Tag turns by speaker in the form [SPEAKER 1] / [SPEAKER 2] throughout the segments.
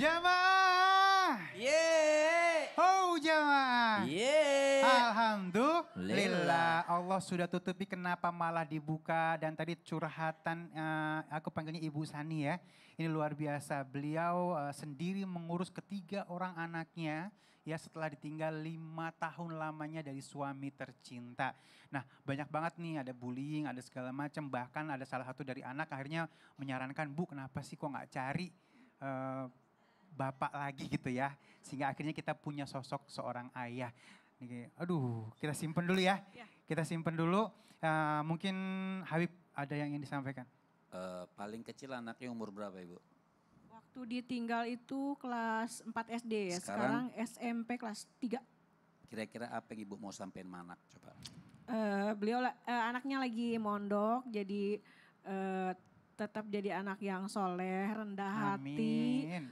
[SPEAKER 1] Jamaah.
[SPEAKER 2] Yeay.
[SPEAKER 1] Oh jamaah.
[SPEAKER 2] Yeay.
[SPEAKER 1] Alhamdulillah. Allah sudah tutupi, kenapa malah dibuka. Dan tadi curhatan, aku panggilnya Ibu Sani ya. Ini luar biasa. Beliau sendiri mengurus ketiga orang anaknya. Ya setelah ditinggal 5 tahun lamanya dari suami tercinta. Nah banyak banget nih, ada bullying, ada segala macam. Bahkan ada salah satu dari anak akhirnya menyarankan, Bu kenapa sih kok nggak cari bapak lagi gitu ya. Sehingga akhirnya kita punya sosok seorang ayah. Nih, aduh kita simpen dulu ya. Kita simpen dulu. Mungkin Habib ada yang ingin disampaikan.
[SPEAKER 3] Paling kecil anaknya umur berapa Ibu?
[SPEAKER 4] Waktu ditinggal itu kelas 4 SD ya, sekarang SMP kelas 3.
[SPEAKER 3] Kira-kira apa yang Ibu mau sampein sama anak coba?
[SPEAKER 4] Beliau anaknya lagi mondok, jadi tetap jadi anak yang soleh, rendah hati.
[SPEAKER 1] Amin.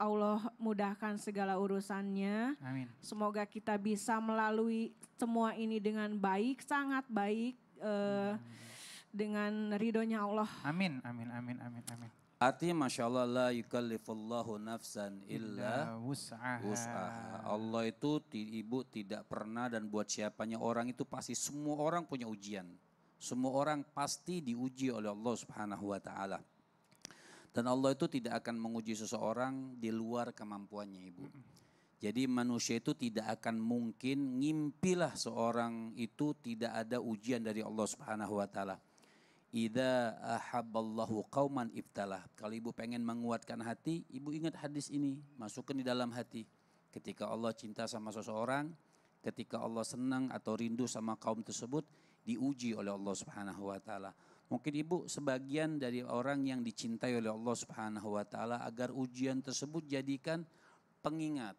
[SPEAKER 4] Allah mudahkan segala urusannya.
[SPEAKER 1] Amin.
[SPEAKER 4] Semoga kita bisa melalui semua ini dengan baik, sangat baik. Dengan ridhonya Allah.
[SPEAKER 1] Amin, amin, amin, amin, amin.
[SPEAKER 3] Artinya Masya Allah la yukallifullahu nafsan illa
[SPEAKER 1] wus'aha.
[SPEAKER 3] Allah itu Ibu tidak pernah, dan buat siapanya orang itu pasti semua orang punya ujian. Semua orang pasti diuji oleh Allah Subhanahu wa taala. Dan Allah itu tidak akan menguji seseorang di luar kemampuannya Ibu. Jadi manusia itu tidak akan mungkin ngimpilah seorang itu tidak ada ujian dari Allah Subhanahu wa taala. Idza ahabballahu qauman ibtalah. Kalau Ibu pengen menguatkan hati, Ibu ingat hadis ini, masukkan di dalam hati. Ketika Allah cinta sama seseorang, ketika Allah senang atau rindu sama kaum tersebut, diuji oleh Allah Subhanahu wa taala. Mungkin Ibu sebagian dari orang yang dicintai oleh Allah Subhanahu wa taala, agar ujian tersebut jadikan pengingat.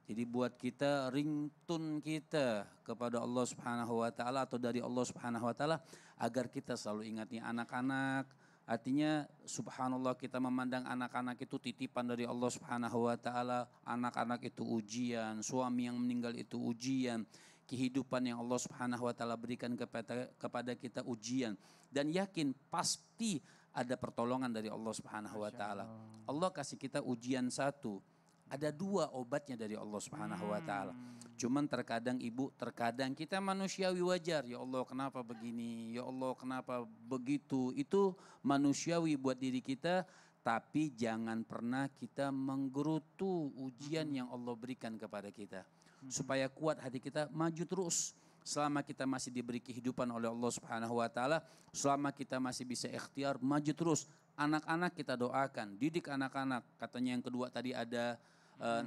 [SPEAKER 3] Jadi buat kita, ringtone kita kepada Allah Subhanahu wa taala atau dari Allah Subhanahu wa taala, agar kita selalu ingat nih anak-anak. Artinya subhanallah, kita memandang anak-anak itu titipan dari Allah Subhanahu wa taala. Anak-anak itu ujian, suami yang meninggal itu ujian, kehidupan yang Allah Subhanahu wa taala berikan kepada kita ujian. Dan yakin pasti ada pertolongan dari Allah Subhanahu wa taala. Allah kasih kita ujian satu, ada 2 obatnya dari Allah Subhanahu wa taala. Cuman terkadang Ibu, terkadang kita manusiawi wajar. Ya Allah kenapa begini? Ya Allah kenapa begitu? Itu manusiawi buat diri kita. Tapi jangan pernah kita menggerutu ujian yang Allah berikan kepada kita. Supaya kuat hati kita, maju terus. Selama kita masih diberi kehidupan oleh Allah Subhanahu wa taala, selama kita masih bisa ikhtiar, maju terus. Anak-anak kita doakan, didik anak-anak. Katanya yang kedua tadi ada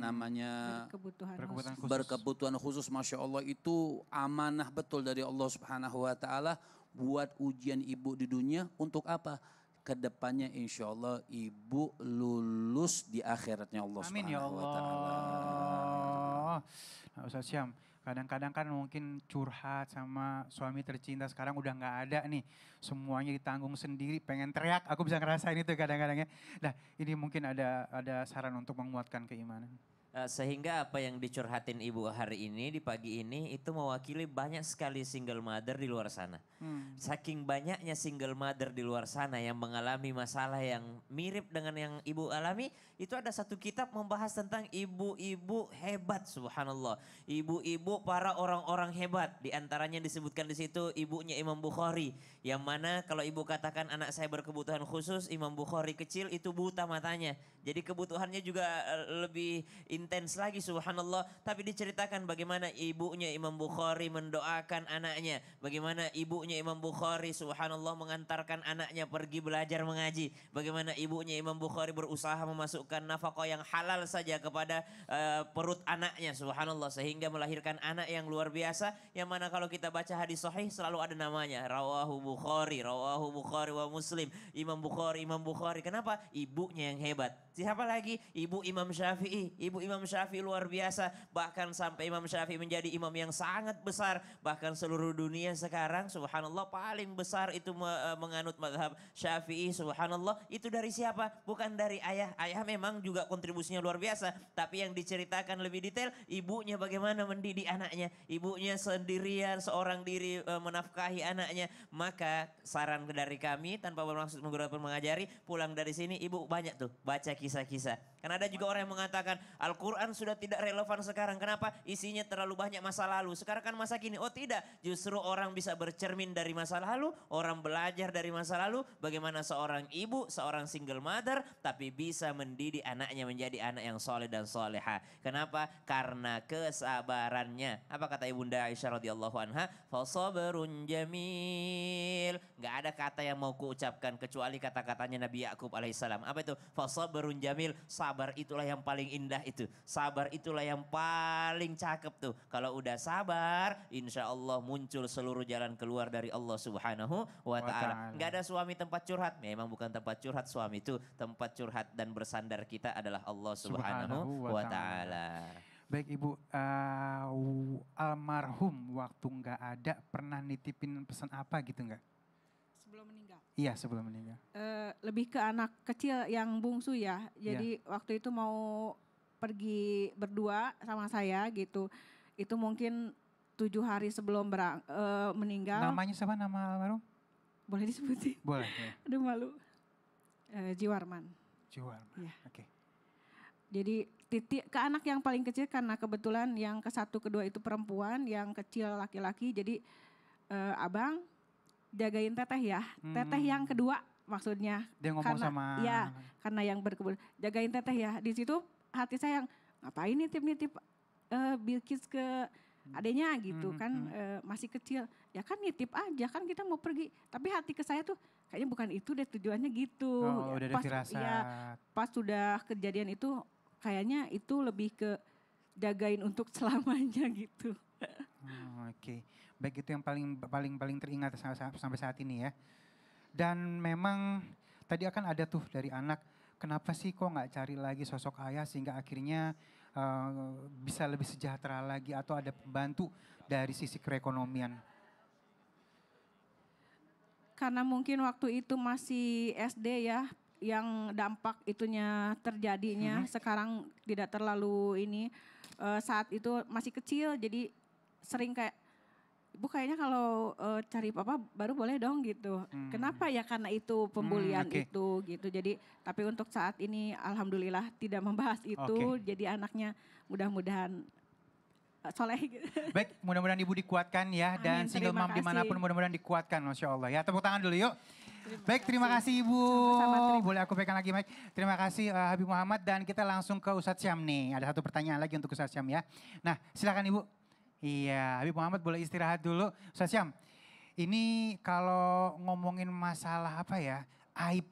[SPEAKER 3] namanya berkebutuhan khusus. Masya Allah, itu amanah betul dari Allah Subhanahu wa taala buat ujian Ibu di dunia. Untuk apa? Kedepannya insya Allah Ibu lulus di akhiratnya Allah Subhanahu wa taala.
[SPEAKER 1] Nah, Ustaz Syam, kadang-kadang kan mungkin curhat sama suami tercinta, sekarang udah nggak ada nih. Semuanya ditanggung sendiri, pengen teriak, aku bisa ngerasain itu kadang-kadang ya. Nah ini mungkin ada saran untuk menguatkan keimanan.
[SPEAKER 2] Sehingga apa yang dicurhatin Ibu hari ini, di pagi ini, itu mewakili banyak sekali single mother di luar sana. Saking banyaknya single mother di luar sana yang mengalami masalah yang mirip dengan yang Ibu alami, itu ada satu kitab membahas tentang ibu-ibu hebat, subhanallah. Ibu-ibu para orang-orang hebat. Di antaranya disebutkan di situ ibunya Imam Bukhari. Yang mana kalau Ibu katakan anak saya berkebutuhan khusus, Imam Bukhari kecil itu buta matanya. Jadi kebutuhannya juga lebih intens lagi, subhanallah. Tapi diceritakan bagaimana ibunya Imam Bukhari mendoakan anaknya. Bagaimana ibunya Imam Bukhari subhanallah mengantarkan anaknya pergi belajar mengaji. Bagaimana ibunya Imam Bukhari berusaha memasukkan nafkah yang halal saja kepada perut anaknya, subhanallah. Sehingga melahirkan anak yang luar biasa. Yang mana kalau kita baca hadis sahih selalu ada namanya. Rawahu Bukhari wa Muslim. Imam Bukhari. Kenapa? Ibunya yang hebat. Siapa lagi? Ibu Imam Syafi'i. Ibu Imam Syafi'i luar biasa. Bahkan sampai Imam Syafi'i menjadi imam yang sangat besar. Bahkan seluruh dunia sekarang subhanallah paling besar itu menganut mazhab Syafi'i subhanallah. Itu dari siapa? Bukan dari ayah. Ayah memang juga kontribusinya luar biasa. Tapi yang diceritakan lebih detail ibunya bagaimana mendidik anaknya. Ibunya sendirian seorang diri menafkahi anaknya. Maka saran dari kami tanpa bermaksud menggurui ataupun mengajari, pulang dari sini ibu banyak tuh baca kisah-kisah. Karena ada juga orang yang mengatakan Al-Quran sudah tidak relevan sekarang. Kenapa? Isinya terlalu banyak masa lalu. Sekarang kan masa kini. Oh tidak, justru orang bisa bercermin dari masa lalu. Orang belajar dari masa lalu. Bagaimana seorang ibu, seorang single mother. Tapi bisa mendidik anaknya menjadi anak yang soleh dan soleha. Kenapa? Karena kesabarannya. Apa kata Ibunda Aisyah radhiyallahu anha? Fasabrun jamil. Gak ada kata yang mau kuucapkan kecuali kata-katanya Nabi Yakub alaihissalam. Apa itu? Fasabrun jamil. Sabar itulah yang paling indah itu. Sabar itulah yang paling cakep tuh. Kalau udah sabar, insya Allah muncul seluruh jalan keluar dari Allah Subhanahu wa Ta'ala. Gak ada suami tempat curhat. Memang bukan tempat curhat suami itu. Tempat curhat dan bersandar kita adalah Allah Subhanahu wa Ta'ala.
[SPEAKER 1] Baik Ibu, almarhum waktu nggak ada pernah nitipin pesan apa gitu nggak?
[SPEAKER 4] Sebelum meninggal.
[SPEAKER 1] Iya sebelum meninggal.
[SPEAKER 4] Lebih ke anak kecil yang bungsu ya. Jadi waktu itu mau pergi berdua sama saya gitu. Itu mungkin 7 hari sebelum meninggal.
[SPEAKER 1] Namanya siapa nama almarhum?
[SPEAKER 4] Boleh disebutin?
[SPEAKER 1] Boleh. Ya.
[SPEAKER 4] Aduh malu. Jiwarman.
[SPEAKER 1] Jiwarman,
[SPEAKER 4] Ya.
[SPEAKER 1] Oke.
[SPEAKER 4] Jadi titik ke anak yang paling kecil karena kebetulan yang ke satu kedua itu perempuan, yang kecil laki-laki. Jadi abang jagain teteh ya. Teteh yang kedua maksudnya.
[SPEAKER 1] Dia ngomong
[SPEAKER 4] karena,
[SPEAKER 1] sama.
[SPEAKER 4] Ya karena yang berkebun. Jagain teteh ya. Di situ hati saya yang ngapain nitip-nitip Bilkis ke adenya gitu kan masih kecil. Ya kan nitip aja kan kita mau pergi. Tapi hati ke saya tuh kayaknya bukan itu deh tujuannya gitu.
[SPEAKER 1] Oh, udah ada firasat.
[SPEAKER 4] Ya, pas sudah kejadian itu kayaknya itu lebih ke jagain untuk selamanya gitu.
[SPEAKER 1] Oke. Baik itu yang paling teringat sampai saat ini ya. Dan memang tadi akan ada tuh dari anak, kenapa sih kok nggak cari lagi sosok ayah sehingga akhirnya bisa lebih sejahtera lagi atau ada pembantu dari sisi perekonomian?
[SPEAKER 4] Karena mungkin waktu itu masih SD ya, yang dampak itunya terjadinya. Sekarang tidak terlalu ini, saat itu masih kecil jadi sering kayak, Ibu kayaknya kalau cari papa baru boleh dong gitu. Kenapa ya? Karena itu pembulian itu gitu. Jadi tapi untuk saat ini alhamdulillah tidak membahas itu. Jadi anaknya mudah-mudahan soleh gitu.
[SPEAKER 1] Baik, mudah-mudahan Ibu dikuatkan ya. Dan
[SPEAKER 4] Amin,
[SPEAKER 1] single mom dimanapun mudah-mudahan dikuatkan, Masya Allah ya. Tepuk tangan dulu yuk. Baik, terima kasih Ibu.
[SPEAKER 4] Sama-sama,
[SPEAKER 1] Boleh aku pegang lagi Mike. Terima kasih Habib Muhammad dan kita langsung ke Ustadz Syam nih. Ada satu pertanyaan lagi untuk Ustadz Syam ya. Nah silakan Ibu. Iya, Habib Muhammad boleh istirahat dulu. Ustadz Syam, ini kalau ngomongin masalah apa ya, aib.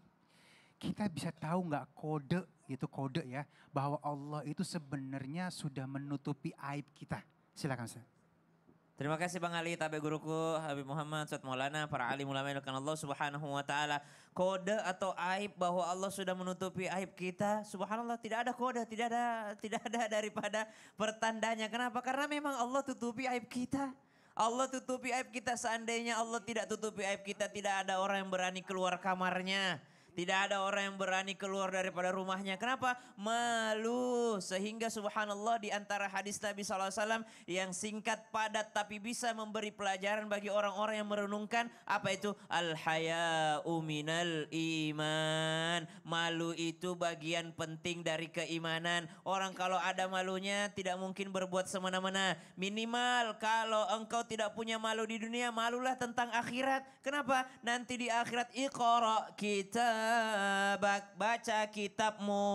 [SPEAKER 1] Kita bisa tahu nggak kode, itu kode ya, bahwa Allah itu sebenarnya sudah menutupi aib kita. Silakan Ustaz.
[SPEAKER 2] Terima kasih Bang Ali, tabe guruku Habib Muhammad, Ustaz Maulana, para alim ulama yang Allah Subhanahu wa Ta'ala. Kode atau aib bahwa Allah sudah menutupi aib kita, subhanallah tidak ada kode, tidak ada daripada pertandanya. Kenapa? Karena memang Allah tutupi aib kita. Allah tutupi aib kita, seandainya Allah tidak tutupi aib kita, tidak ada orang yang berani keluar kamarnya. Tidak ada orang yang berani keluar daripada rumahnya. Kenapa? Malu. Sehingga subhanallah di antara hadis Nabi SAW yang singkat padat tapi bisa memberi pelajaran bagi orang-orang yang merenungkan. Apa itu? Al-haya'u minal iman. Malu itu bagian penting dari keimanan. Orang kalau ada malunya tidak mungkin berbuat semena-mena. Minimal kalau engkau tidak punya malu di dunia, malulah tentang akhirat. Kenapa? Nanti di akhirat iqra kita. Baca kitabmu.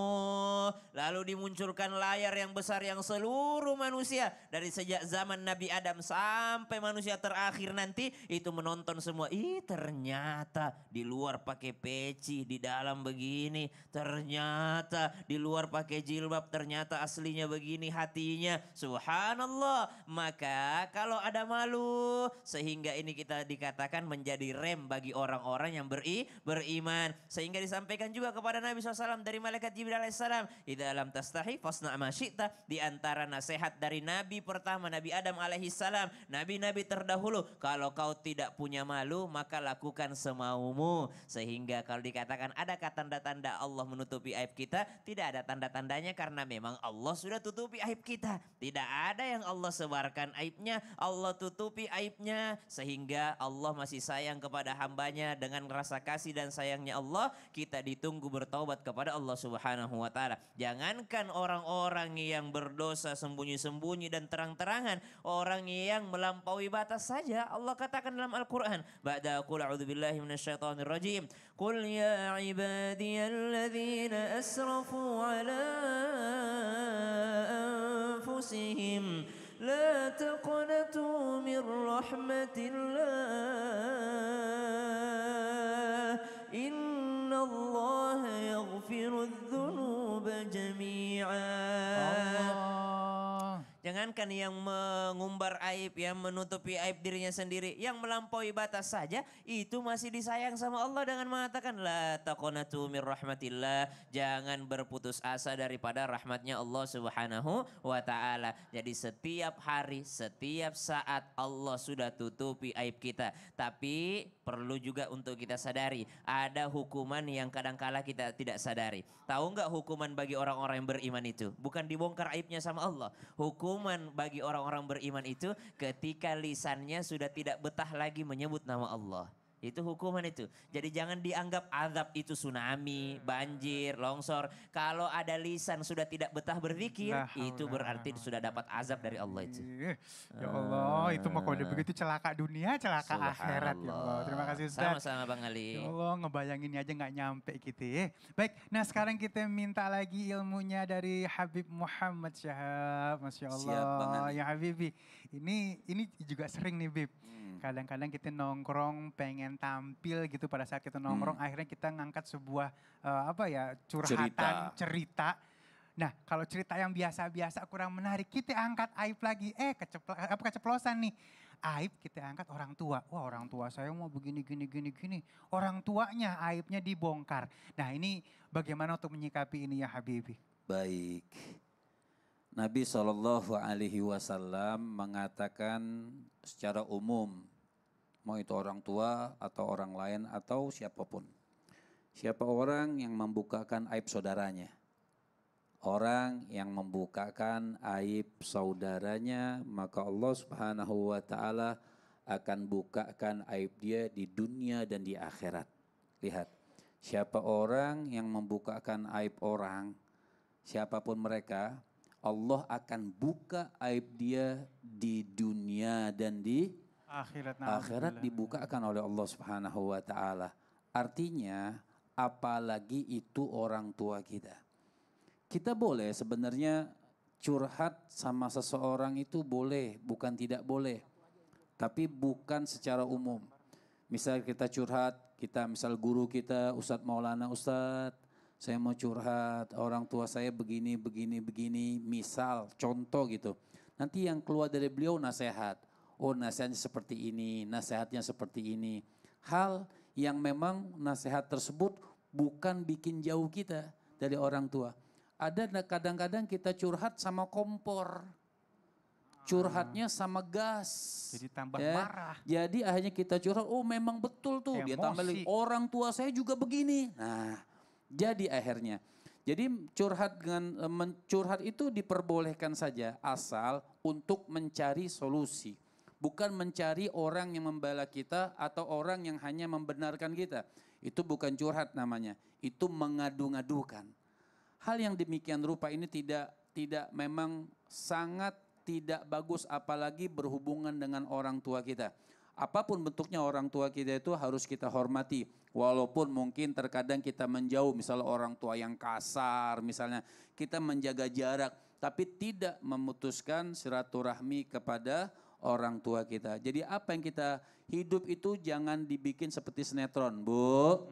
[SPEAKER 2] Lalu dimunculkan layar yang besar yang seluruh manusia. Dari sejak zaman Nabi Adam sampai manusia terakhir nanti. Itu menonton semua. Ternyata di luar pakai peci. Di dalam begini. Ternyata di luar pakai jilbab. Ternyata aslinya begini hatinya. Subhanallah. Maka kalau ada malu. Sehingga ini kita dikatakan menjadi rem bagi orang-orang yang beriman. Sehingga disampaikan juga kepada Nabi SAW dari malaikat Jibril alaihissalam, idza lam tastahi fasna' ma syi'ta. Di antara nasihat dari Nabi pertama, Nabi Adam alaihissalam, nabi-nabi terdahulu, kalau kau tidak punya malu maka lakukan semaumu. Sehingga kalau dikatakan adakah tanda-tanda Allah menutupi aib kita, tidak ada tanda-tandanya karena memang Allah sudah tutupi aib kita. Tidak ada yang Allah sebarkan aibnya, Allah tutupi aibnya. Sehingga Allah masih sayang kepada hambanya. Dengan rasa kasih dan sayangnya Allah, kita ditunggu bertaubat kepada Allah Subhanahu wa ta'ala. Jangankan orang-orang yang berdosa sembunyi-sembunyi dan terang-terangan, orang yang melampaui batas saja Allah katakan dalam Al-Quran, ba'da qul a'udzubillahi minasyaitonir rajim, qul ya ibadiyalladzina asrafu ala anfusihim la taqnatu min rahmatillah innallaha yaghfirudz dzunuba jami'an. Jangankan yang mengumbar aib, yang menutupi aib dirinya sendiri, yang melampaui batas saja, itu masih disayang sama Allah dengan mengatakan, la taqnatu min rahmatillah. Jangan berputus asa daripada rahmatnya Allah Subhanahu wa ta'ala. Jadi setiap hari, setiap saat Allah sudah tutupi aib kita. Tapi perlu juga untuk kita sadari, ada hukuman yang kadangkala kita tidak sadari. Tahu nggak hukuman bagi orang-orang yang beriman itu? Bukan dibongkar aibnya sama Allah. Hukuman bagi orang-orang beriman itu ketika lisannya sudah tidak betah lagi menyebut nama Allah. Itu hukuman itu. Jadi jangan dianggap azab itu tsunami, banjir, longsor. Kalau ada lisan sudah tidak betah berzikir, itu berarti sudah dapat azab dari Allah itu.
[SPEAKER 1] Ya Allah, itu mah kalau begitu celaka dunia, celaka akhirat ya Allah. Terima kasih Ustaz.
[SPEAKER 2] Sama-sama Bang Ali.
[SPEAKER 1] Ya Allah, ngebayanginnya aja nggak nyampe gitu ya. Baik, nah sekarang kita minta lagi ilmunya dari Habib Muhammad Syahab. Masya Allah.
[SPEAKER 3] Siap, Bang Ali.
[SPEAKER 1] Ya Habibi, ini juga sering nih Bib. Kadang-kadang kita nongkrong pengen tampil gitu, pada saat kita nongkrong akhirnya kita ngangkat sebuah curhatan, cerita. Nah kalau cerita yang biasa-biasa kurang menarik, kita angkat aib lagi. Keceplosan nih. Aib kita angkat orang tua. Wah orang tua saya mau begini. Orang tuanya aibnya dibongkar. Nah ini bagaimana untuk menyikapi ini ya Habibi?
[SPEAKER 3] Baik. Nabi SAW mengatakan secara umum, mau itu orang tua atau orang lain atau siapapun. Siapa orang yang membukakan aib saudaranya, orang yang membukakan aib saudaranya, maka Allah Subhanahu wa ta'ala akan bukakan aib dia di dunia dan di akhirat. Lihat, siapa orang yang membukakan aib orang, siapapun mereka, Allah akan buka aib dia di dunia dan di akhirat dibukakan oleh Allah Subhanahu wa ta'ala. Artinya, apalagi itu orang tua kita. Kita boleh sebenarnya curhat sama seseorang itu boleh, bukan tidak boleh. Tapi bukan secara umum. Misal kita curhat, misal guru kita, Ustadz Maulana, Ustadz, saya mau curhat, orang tua saya begini, misal, contoh gitu. Nanti yang keluar dari beliau nasihat. Oh nasihatnya seperti ini, nasihatnya seperti ini. Hal yang memang nasihat tersebut bukan bikin jauh kita dari orang tua. Ada kadang-kadang kita curhat sama kompor. Curhatnya sama gas.
[SPEAKER 1] Jadi tambah marah.
[SPEAKER 3] Jadi akhirnya kita curhat, oh memang betul tuh. Dia tambah lagi, orang tua saya juga begini. Nah, jadi akhirnya. Jadi curhat itu diperbolehkan saja asal untuk mencari solusi. Bukan mencari orang yang membela kita atau orang yang hanya membenarkan kita. Itu bukan curhat namanya. Itu mengadu-ngadukan. Hal yang demikian rupa ini tidak memang sangat tidak bagus, apalagi berhubungan dengan orang tua kita. Apapun bentuknya orang tua kita itu harus kita hormati. Walaupun mungkin terkadang kita menjauh, misalnya orang tua yang kasar, misalnya kita menjaga jarak. Tapi tidak memutuskan silaturahmi kepada orang tua kita. Jadi apa yang kita hidup itu jangan dibikin seperti sinetron. Bu,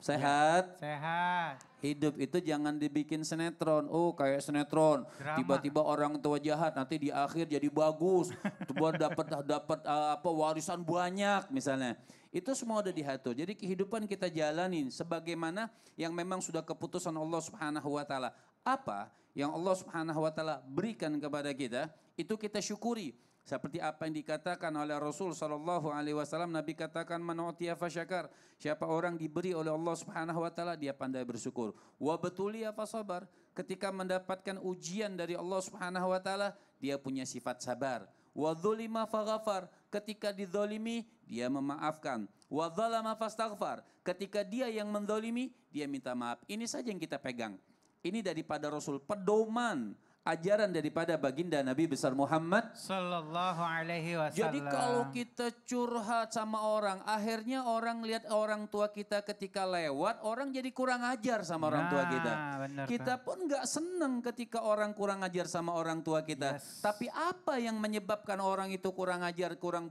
[SPEAKER 3] sehat?
[SPEAKER 1] Sehat.
[SPEAKER 3] Hidup itu jangan dibikin sinetron. Oh kayak sinetron, tiba-tiba orang tua jahat, nanti di akhir jadi bagus. Dapat warisan banyak misalnya. Itu semua udah diatur. Jadi kehidupan kita jalanin sebagaimana yang memang sudah keputusan Allah Subhanahu wa taala. Apa yang Allah Subhanahu wa taala berikan kepada kita, itu kita syukuri. Seperti apa yang dikatakan oleh Rasul sallallahu alaihi wasallam, Nabi katakan man utiya fasyakar. Siapa orang diberi oleh Allah Subhanahu wa taala, dia pandai bersyukur. Wa betuliya fasabar. Ketika mendapatkan ujian dari Allah Subhanahu wa taala, dia punya sifat sabar. Wa dzulima faghafar. Ketika dizalimi, dia memaafkan. Wa dzalama fastaghfar. Ketika dia yang menzalimi, dia minta maaf. Ini saja yang kita pegang. Ini daripada Rasul, pedoman ajaran daripada baginda Nabi besar Muhammad
[SPEAKER 1] Sallallahu alaihi wasallam.
[SPEAKER 3] Jadi kalau kita curhat sama orang, akhirnya orang lihat orang tua kita ketika lewat, orang jadi kurang ajar sama orang tua kita.
[SPEAKER 1] Bener,
[SPEAKER 3] Kita pun nggak seneng ketika orang kurang ajar sama orang tua kita.
[SPEAKER 1] Yes.
[SPEAKER 3] Tapi apa yang menyebabkan orang itu kurang ajar, kurang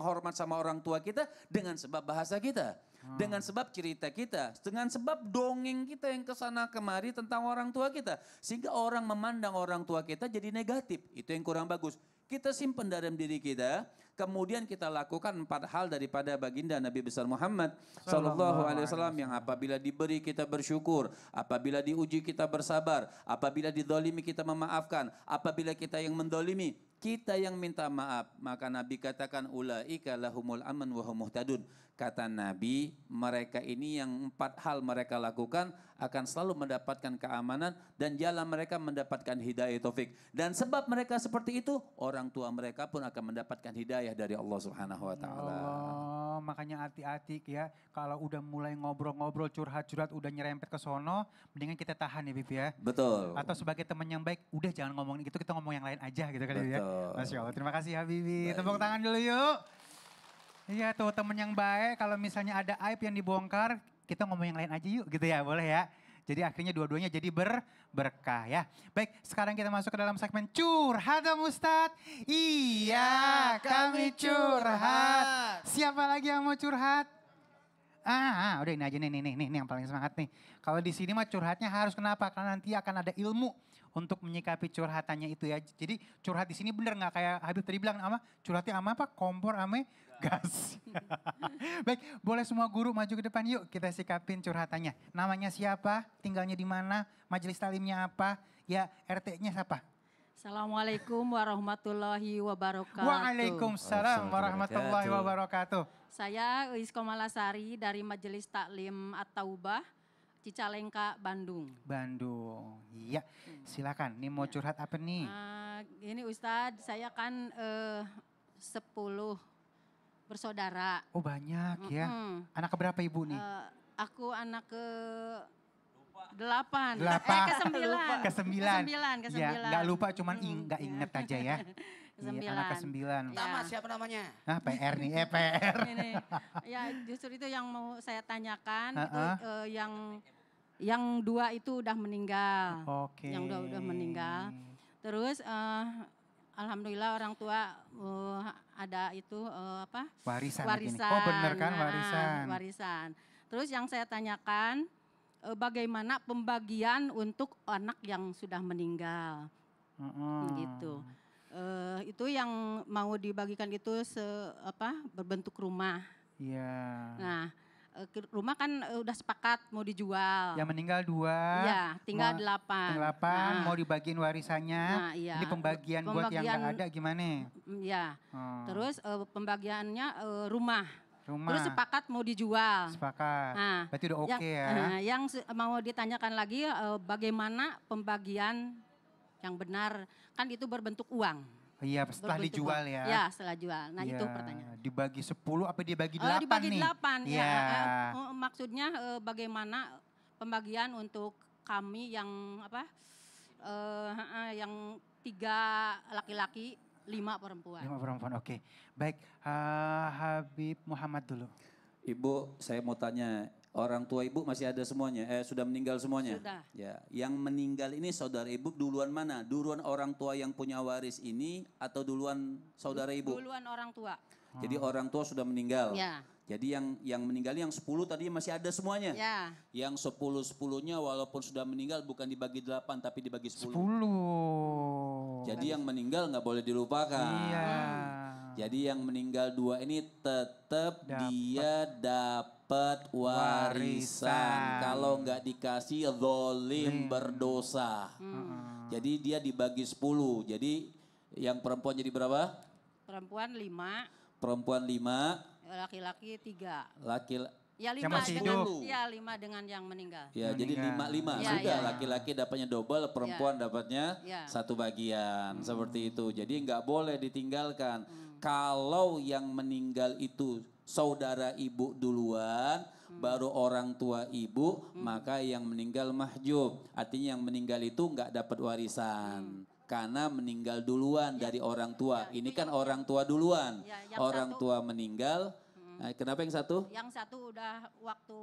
[SPEAKER 3] hormat sama orang tua kita? Dengan sebab bahasa kita. Dengan sebab cerita kita, dengan sebab dongeng kita yang kesana kemari tentang orang tua kita. Sehingga orang memandang orang tua kita jadi negatif, itu yang kurang bagus. Kita simpan dalam diri kita, kemudian kita lakukan 4 hal daripada baginda Nabi besar Muhammad Sallallahu Alaihi Wasallam yang apabila diberi kita bersyukur, apabila diuji kita bersabar, apabila didolimi kita memaafkan, apabila kita yang mendolimi, kita yang minta maaf. Maka Nabi katakan ulaika lahumul aman wa hum muhtadun. Kata Nabi, mereka ini yang 4 hal mereka lakukan akan selalu mendapatkan keamanan dan jalan mereka mendapatkan hidayah taufik. Dan sebab mereka seperti itu, orang tua mereka pun akan mendapatkan hidayah dari Allah Subhanahu wa taala.
[SPEAKER 1] Oh, makanya hati-hati ya. Kalau udah mulai ngobrol-ngobrol, curhat-curhat, udah nyerempet ke sono, mendingan kita tahan ya Bib ya.
[SPEAKER 3] Betul.
[SPEAKER 1] Atau sebagai teman yang baik, udah jangan ngomongin gitu, kita ngomong yang lain aja gitu kali ya.
[SPEAKER 3] Betul.
[SPEAKER 1] Masya Allah, terima kasih Habibi.
[SPEAKER 3] Baik.
[SPEAKER 1] Tepuk tangan dulu yuk. Iya tuh temen yang baik, kalau misalnya ada aib yang dibongkar, kita ngomong yang lain aja yuk gitu ya, boleh ya. Jadi akhirnya dua-duanya jadi berkah ya. Baik, sekarang kita masuk ke dalam segmen curhat dong Ustadz. Iya, kami curhat. Siapa lagi yang mau curhat? Udah ini aja nih yang paling semangat nih. Kalau di sini mah curhatnya harus kenapa? Karena nanti akan ada ilmu untuk menyikapi curhatannya itu ya. Jadi curhat di sini bener nggak kayak Habib tadi bilang curhatnya apa kompor ame gas. Baik, boleh semua guru maju ke depan yuk kita sikapin curhatannya. Namanya siapa? Tinggalnya di mana? Majelis talimnya apa? Ya RT-nya siapa?
[SPEAKER 5] Assalamualaikum warahmatullahi wabarakatuh.
[SPEAKER 1] Waalaikumsalam warahmatullahi wabarakatuh.
[SPEAKER 5] Saya Uis Komalasari dari Majelis Taklim At-Taubah, Cicalengka, Bandung.
[SPEAKER 1] Bandung, iya. Silakan, nih mau curhat apa nih?
[SPEAKER 5] Ini Ustadz, saya kan 10 bersaudara.
[SPEAKER 1] Oh banyak ya. Anak keberapa ibu nih?
[SPEAKER 5] Aku anak ke 8.
[SPEAKER 1] Ke 9.
[SPEAKER 5] Ke 9.
[SPEAKER 1] Ya, nggak lupa cuman nggak inget aja ya. Iya, anak ke 9.
[SPEAKER 5] Ya.
[SPEAKER 6] Siapa namanya?
[SPEAKER 1] PR nih, PR.
[SPEAKER 5] Ini, ya justru itu yang mau saya tanyakan. Itu yang 2 itu udah meninggal.
[SPEAKER 1] Oke.
[SPEAKER 5] Yang udah meninggal. Terus alhamdulillah orang tua ada itu
[SPEAKER 1] Warisan.
[SPEAKER 5] Warisan.
[SPEAKER 1] Oh bener kan warisan.
[SPEAKER 5] Warisan. Terus yang saya tanyakan bagaimana pembagian untuk anak yang sudah meninggal. Gitu. Itu yang mau dibagikan itu berbentuk rumah.
[SPEAKER 1] Iya.
[SPEAKER 5] Nah, rumah kan udah sepakat mau dijual.
[SPEAKER 1] Yang meninggal 2.
[SPEAKER 5] Iya, tinggal 8.
[SPEAKER 1] 8 mau dibagiin warisannya.
[SPEAKER 5] Nah, iya.
[SPEAKER 1] Ini pembagian buat yang nggak ada gimana?
[SPEAKER 5] Iya. Terus pembagiannya rumah.
[SPEAKER 1] Rumah.
[SPEAKER 5] Terus sepakat mau dijual.
[SPEAKER 1] Sepakat.
[SPEAKER 5] Nah,
[SPEAKER 1] berarti udah oke ya.
[SPEAKER 5] Yang mau ditanyakan lagi bagaimana pembagian yang benar, kan itu berbentuk uang.
[SPEAKER 1] Iya, setelah dijual ya.
[SPEAKER 5] Ya, setelah jual. Nah, itu pertanyaan.
[SPEAKER 1] Dibagi 10 apa dibagi 8
[SPEAKER 5] dibagi
[SPEAKER 1] nih?
[SPEAKER 5] 8
[SPEAKER 1] ya.
[SPEAKER 5] Maksudnya bagaimana pembagian untuk kami yang yang 3 laki-laki, 5 perempuan.
[SPEAKER 1] 5 perempuan, oke. Baik, Habib Muhammad dulu.
[SPEAKER 3] Ibu, saya mau tanya, orang tua ibu masih ada semuanya? Sudah meninggal semuanya?
[SPEAKER 5] Sudah.
[SPEAKER 3] Ya, yang meninggal ini saudara ibu duluan mana? Duluan orang tua yang punya waris ini atau duluan saudara ibu?
[SPEAKER 5] Duluan orang tua.
[SPEAKER 3] Jadi orang tua sudah meninggal.
[SPEAKER 5] Ya.
[SPEAKER 3] Jadi yang meninggal yang 10 tadi masih ada semuanya?
[SPEAKER 5] Ya.
[SPEAKER 3] Yang 10-10-nya walaupun sudah meninggal bukan dibagi 8 tapi dibagi 10.
[SPEAKER 1] 10.
[SPEAKER 3] Jadi yang meninggal nggak boleh dilupakan.
[SPEAKER 1] Iya.
[SPEAKER 3] Jadi yang meninggal 2 ini tetap dia dapat warisan. Kalau nggak dikasih zolim berdosa. Jadi dia dibagi 10. Jadi yang perempuan jadi berapa?
[SPEAKER 5] Perempuan 5.
[SPEAKER 3] Perempuan 5.
[SPEAKER 5] Laki-laki 3. Ya
[SPEAKER 1] Yang
[SPEAKER 5] 5
[SPEAKER 1] masih
[SPEAKER 5] dengan,
[SPEAKER 1] hidup.
[SPEAKER 5] ya 5 dengan yang meninggal.
[SPEAKER 3] Ya, jadi 5-5
[SPEAKER 5] Ya,
[SPEAKER 3] sudah
[SPEAKER 5] ya.
[SPEAKER 3] laki-laki dapatnya double, perempuan dapatnya
[SPEAKER 5] Ya.
[SPEAKER 3] 1 bagian seperti itu. Jadi nggak boleh ditinggalkan. Kalau yang meninggal itu saudara ibu duluan, baru orang tua ibu, maka yang meninggal mahjub. Artinya yang meninggal itu nggak dapat warisan. Karena meninggal duluan dari orang tua. Ini kan orang tua duluan.
[SPEAKER 5] Ya, yang
[SPEAKER 3] Orang
[SPEAKER 5] satu-
[SPEAKER 3] tua meninggal. Nah, kenapa yang satu?
[SPEAKER 5] Yang satu udah waktu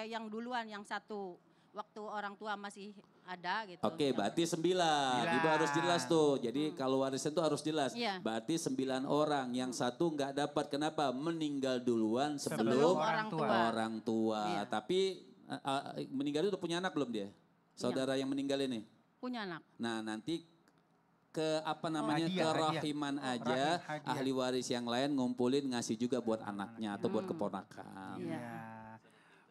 [SPEAKER 5] yang duluan, yang satu waktu orang tua masih ada gitu.
[SPEAKER 3] Oke, berarti 9. Ibu harus jelas tuh. Jadi kalau warisan itu harus jelas.
[SPEAKER 5] Iya.
[SPEAKER 3] Berarti 9 orang. Yang satu nggak dapat. Kenapa? Meninggal duluan sebelum
[SPEAKER 5] Sebelum orang tua.
[SPEAKER 3] orang tua.
[SPEAKER 5] Iya.
[SPEAKER 3] Tapi meninggal itu udah punya anak belum dia? Saudara yang meninggal ini?
[SPEAKER 5] Punya anak.
[SPEAKER 3] Nah, nanti ke apa namanya
[SPEAKER 1] hadiah,
[SPEAKER 3] kerahiman aja
[SPEAKER 1] hadiah.
[SPEAKER 3] ahli waris yang lain ngumpulin ngasih juga buat anaknya atau buat keponakan.
[SPEAKER 5] Iya.
[SPEAKER 1] Ya.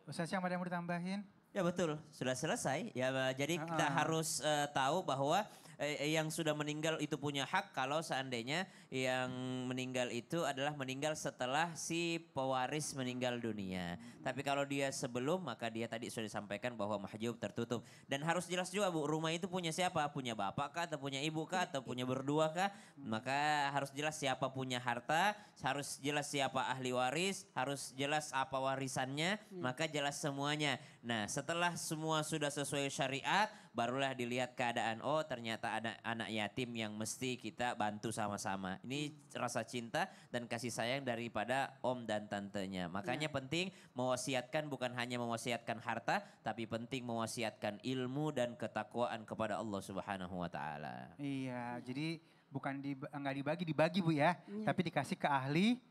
[SPEAKER 1] Ustaz Syam ada yang mau ditambahin?
[SPEAKER 2] Ya betul, sudah selesai. Ya jadi kita harus tahu bahwa yang sudah meninggal itu punya hak kalau seandainya yang meninggal itu adalah meninggal setelah si pewaris meninggal dunia. Tapi kalau dia sebelum maka dia tadi sudah disampaikan bahwa mahjub tertutup. Dan harus jelas juga Bu, rumah itu punya siapa? Punya bapak kah atau punya ibu kah atau punya berdua kah? Maka harus jelas siapa punya harta, harus jelas siapa ahli waris, harus jelas apa warisannya, maka jelas semuanya. Nah setelah semua sudah sesuai syariat, barulah dilihat keadaan, oh ternyata ada anak yatim yang mesti kita bantu sama-sama. Ini rasa cinta dan kasih sayang daripada om dan tantenya. Makanya penting mewasiatkan bukan hanya mewasiatkan harta, tapi penting mewasiatkan ilmu dan ketakwaan kepada Allah Subhanahu wa taala.
[SPEAKER 1] Iya, jadi bukan nggak dibagi Bu ya, tapi dikasih ke ahli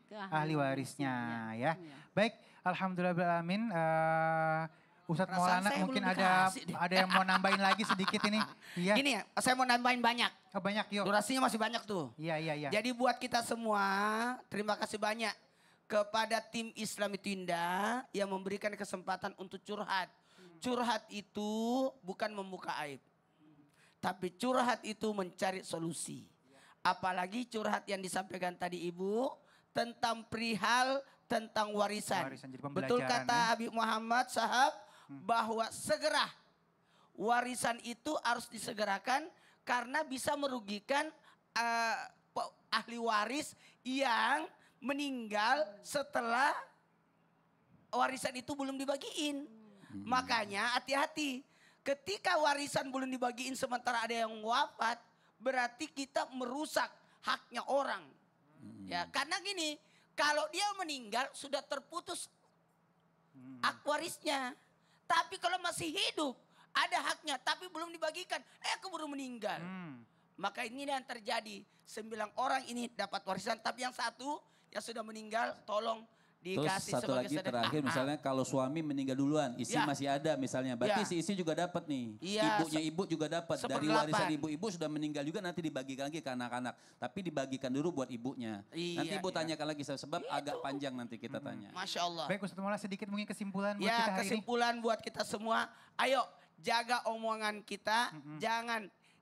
[SPEAKER 1] warisnya ya. Baik, alhamdulillahirobbilalamin. Ustadz Maulana
[SPEAKER 6] saya
[SPEAKER 1] mungkin
[SPEAKER 6] belum
[SPEAKER 1] ada
[SPEAKER 6] dikasih deh.
[SPEAKER 1] yang mau nambahin lagi sedikit ini. Iya.
[SPEAKER 6] Ini ya, saya mau nambahin banyak.
[SPEAKER 1] Oh, banyak yuk.
[SPEAKER 6] Durasinya masih banyak tuh.
[SPEAKER 1] Iya.
[SPEAKER 6] Jadi buat kita semua, terima kasih banyak kepada tim Islam itu Indah yang memberikan kesempatan untuk curhat. Curhat itu bukan membuka aib. Tapi curhat itu mencari solusi. Apalagi curhat yang disampaikan tadi Ibu tentang perihal tentang warisan.
[SPEAKER 1] Jadi
[SPEAKER 6] Betul
[SPEAKER 1] pembelajaran,
[SPEAKER 6] kata Habib Muhammad Sahab bahwa segera warisan itu harus disegerakan karena bisa merugikan ahli waris yang meninggal setelah warisan itu belum dibagiin. Makanya hati-hati. Ketika warisan belum dibagiin sementara ada yang wafat, berarti kita merusak haknya orang. Ya, karena gini, kalau dia meninggal sudah terputus hak warisnya. Tapi kalau masih hidup, ada haknya tapi belum dibagikan, keburu meninggal. Maka ini yang terjadi. 9 orang ini dapat warisan, tapi yang satu yang sudah meninggal tolong
[SPEAKER 3] Terus
[SPEAKER 6] dikasih
[SPEAKER 3] satu
[SPEAKER 6] sebagai
[SPEAKER 3] lagi
[SPEAKER 6] sedekah.
[SPEAKER 3] terakhir misalnya kalau suami meninggal duluan, istri
[SPEAKER 6] Ya.
[SPEAKER 3] masih ada misalnya. Berarti
[SPEAKER 6] Ya.
[SPEAKER 3] si istri juga dapat nih.
[SPEAKER 6] Iya,
[SPEAKER 3] Ibunya ibu juga dapat. Dari
[SPEAKER 6] 1/8.
[SPEAKER 3] warisan ibu-ibu sudah meninggal juga nanti dibagikan lagi ke anak-anak. Tapi dibagikan dulu buat ibunya.
[SPEAKER 6] Iya,
[SPEAKER 3] Nanti ibu
[SPEAKER 6] iya.
[SPEAKER 3] tanyakan lagi sebab agak panjang nanti kita tanya.
[SPEAKER 6] Masya Allah.
[SPEAKER 1] Baik Ustadz Maulana sedikit mungkin kesimpulan buat
[SPEAKER 6] Ya
[SPEAKER 1] kita hari ini.
[SPEAKER 6] kesimpulan buat kita semua, ayo jaga omongan kita,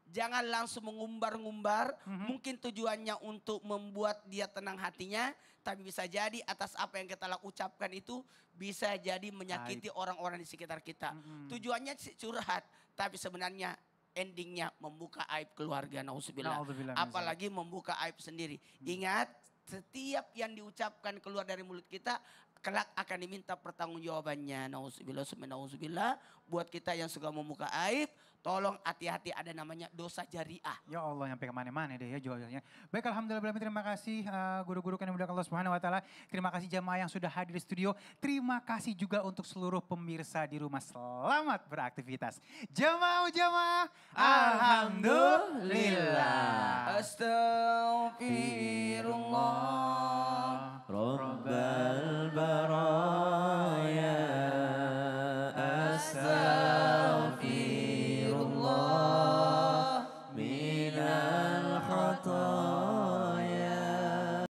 [SPEAKER 6] jangan langsung mengumbar-ngumbar, mungkin tujuannya untuk membuat dia tenang hatinya, tapi bisa jadi atas apa yang kita ucapkan itu bisa jadi menyakiti orang-orang di sekitar kita. Tujuannya sih curhat, tapi sebenarnya endingnya membuka aib keluarga, nauzubillah.
[SPEAKER 1] Na'udzubillah min
[SPEAKER 6] Apalagi membuka aib sendiri. Ingat, setiap yang diucapkan keluar dari mulut kita kelak akan diminta pertanggungjawabannya. Nauzubillah. Buat kita yang suka membuka aib, tolong hati-hati, ada namanya dosa jariah.
[SPEAKER 1] Ya Allah nyampe kemana-mana deh ya jualnya. Baik alhamdulillah terima kasih guru-guru yang dimuliakan Allah Subhanahu Wa Taala. Terima kasih jamaah yang sudah hadir di studio. Terima kasih juga untuk seluruh pemirsa di rumah. Selamat beraktivitas. Jamaah. Alhamdulillah.
[SPEAKER 6] Astaghfirullah.